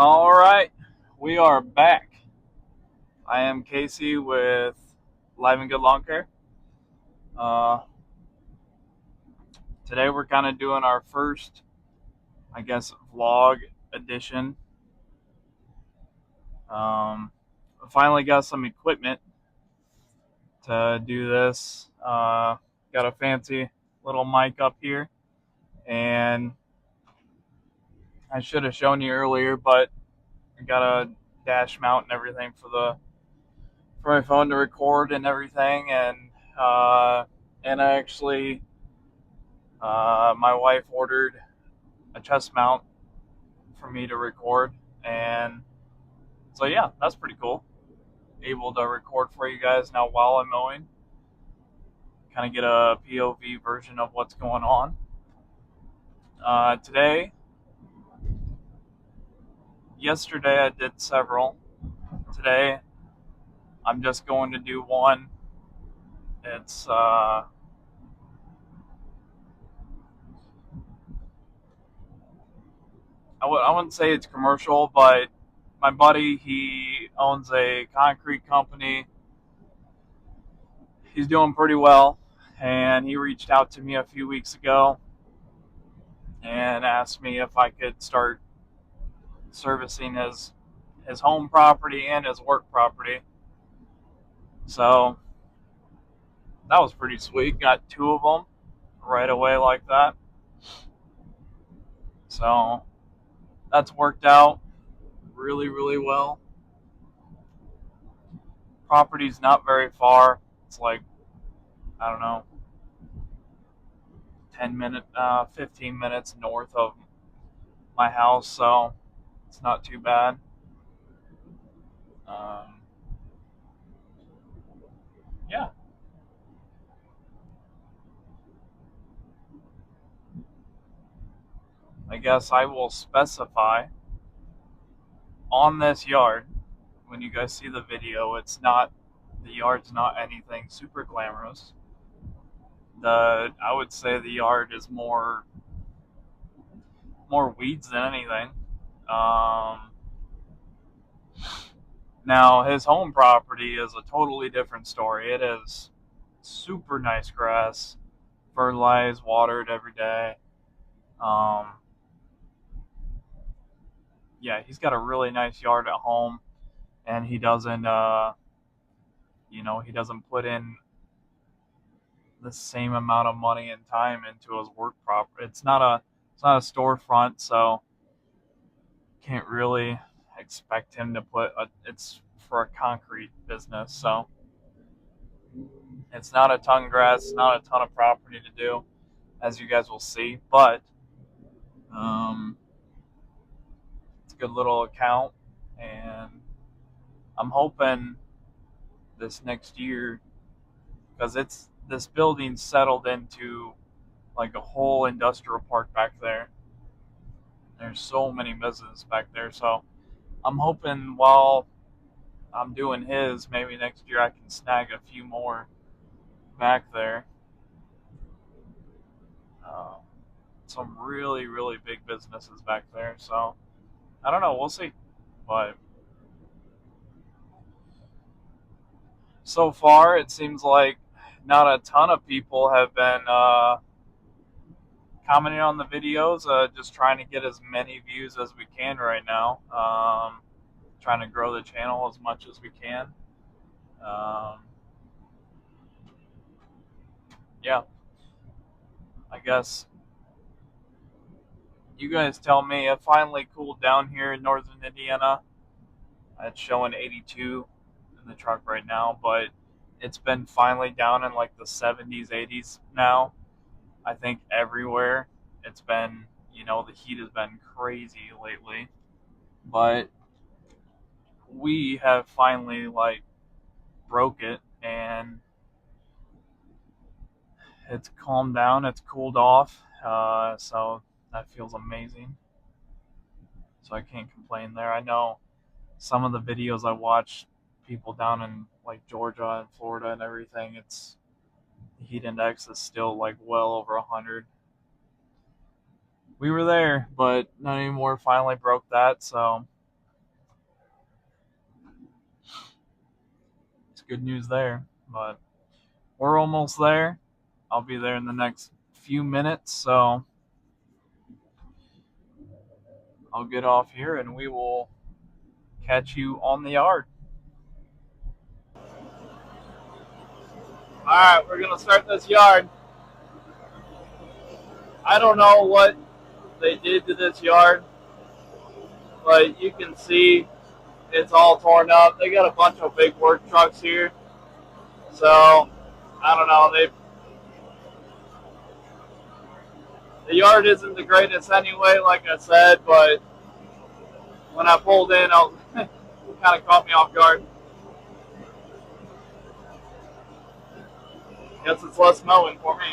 All right, we are back. I am Casey with Live and Good Lawn Care. Uh, Today we're kind of doing our first, I guess, vlog edition. I finally got some equipment to do this. Got a fancy little mic up here, and I should have shown you earlier, but I got a dash mount and everything for my phone to record and everything, and I actually my wife ordered a chest mount for me to record, and so yeah, that's pretty cool. Able to record for you guys now while I'm mowing, kind of get a POV version of what's going on. Today, yesterday I did several. Today, I'm just going to do one. It's I wouldn't say it's commercial, but my buddy, he owns a concrete company. He's doing pretty well, and he reached out to me a few weeks ago and asked me if I could start servicing his home property and his work property. So that was pretty sweet. Got two of them right away like that. So that's worked out really, really well. Property's not very far. It's like, I don't know, 15 minutes north of my house, so it's not too bad. Um, yeah, I guess I will specify on this yard. When you guys see the video, the yard's not anything super glamorous. I would say the yard is more weeds than anything. Um, Now his home property is a totally different story. It is super nice grass, fertilized, watered every day. Um, yeah, he's got a really nice yard at home, and he doesn't put in the same amount of money and time into his work property. It's not a storefront, so can't really expect him to it's for a concrete business, so it's not a ton of grass, not a ton of property to do, as you guys will see, but um, it's a good little account, and I'm hoping this next year, because this building settled into like a whole industrial park back there. There's so many businesses back there, so I'm hoping while I'm doing his, maybe next year I can snag a few more back there. Uh, some really, really big businesses back there, so I don't know, we'll see. But so far, it seems like not a ton of people have been commenting on the videos. Just trying to get as many views as we can right now. Trying to grow the channel as much as we can. Um, yeah, I guess you guys tell me. It finally cooled down here in northern Indiana. It's showing 82 in the truck right now, but it's been finally down in like the 70s, 80s now. I think everywhere it's been, the heat has been crazy lately, but we have finally like broke it, and it's calmed down, it's cooled off, so that feels amazing. So I can't complain there. I know some of the videos I watch, people down in like Georgia and Florida and everything, it's the heat index is still like well over 100. We were there, but not anymore. Finally broke that, so good news there. But we're almost there. I'll be there in the next few minutes, so I'll get off here and we will catch you on the yard. Alright, we're going to start this yard. I don't know what they did to this yard, but you can see it's all torn up. They got a bunch of big work trucks here. So, I don't know. The yard isn't the greatest anyway, like I said, but when I pulled in, it kind of caught me off guard. Guess it's less mowing for me.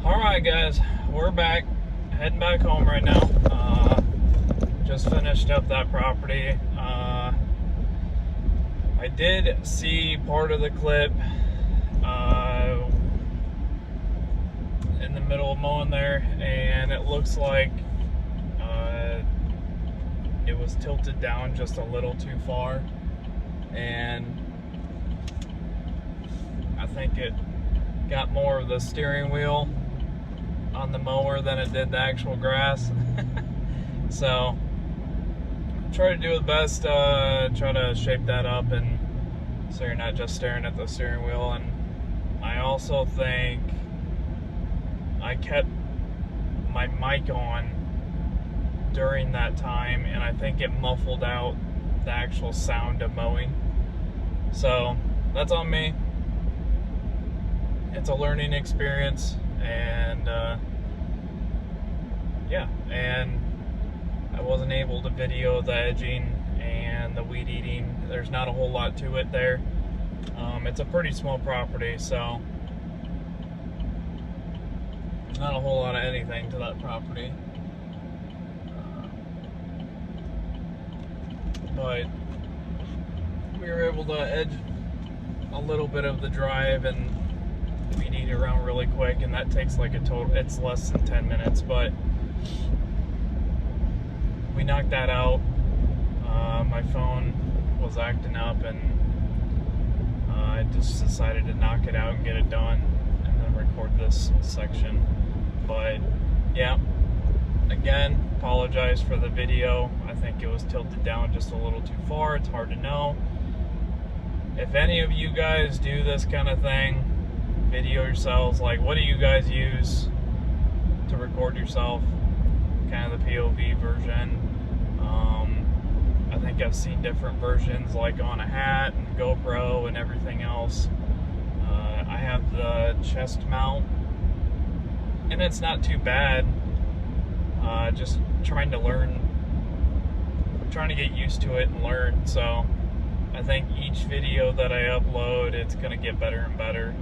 Alright guys, we're back, heading back home right now. Just finished up that property. I did see part of the clip in the middle of mowing there, and it looks like it was tilted down just a little too far, and I think it got more of the steering wheel on the mower than it did the actual grass. So try to do the best, try to shape that up, and so you're not just staring at the steering wheel. And I also think I kept my mic on during that time, and I think it muffled out the actual sound of mowing. So that's on me. It's a learning experience, and yeah, and I wasn't able to video the edging and the weed eating. There's not a whole lot to it there. It's a pretty small property, so there's not a whole lot of anything to that property. But we were able to edge a little bit of the drive and weed eat around really quick, and that takes like a total, it's less than 10 minutes, but we knocked that out. My phone was acting up, and I just decided to knock it out and get it done, and then record this section. But yeah, again, apologize for the video. I think it was tilted down just a little too far. It's hard to know. If any of you guys do this kind of thing, video yourselves, like what do you guys use to record yourself, kind of the POV version. I think I've seen different versions, like on a hat and GoPro and everything else. I have the chest mount, and it's not too bad. Just trying to learn, trying to get used to it and learn. So I think each video that I upload, it's going to get better and better.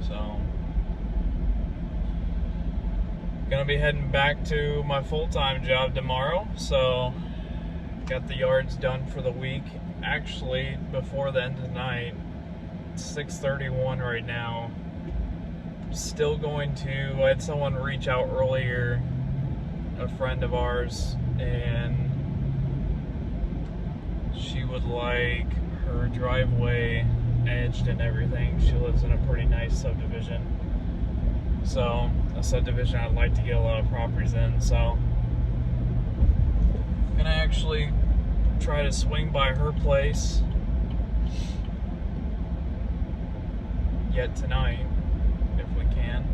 So gonna be heading back to my full-time job tomorrow, so got the yards done for the week. Actually, before the end of the night, it's 6:31 right now. Still going to, I had someone reach out earlier, a friend of ours, and she would like her driveway edged and everything. She lives in a pretty nice subdivision. So, a subdivision I'd like to get a lot of properties in, so I'm gonna actually try to swing by her place yet tonight, if we can.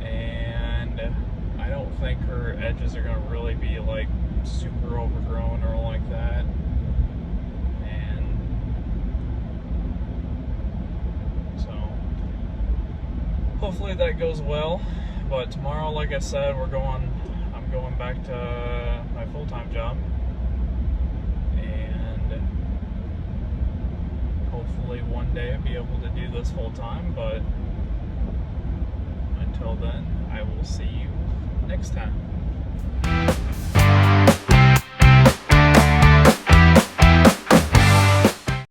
And I don't think her edges are gonna really be like super overgrown or like that. Hopefully that goes well. But tomorrow, like I said, I'm going back to my full-time job, and hopefully one day I'll be able to do this full-time. But until then, I will see you next time.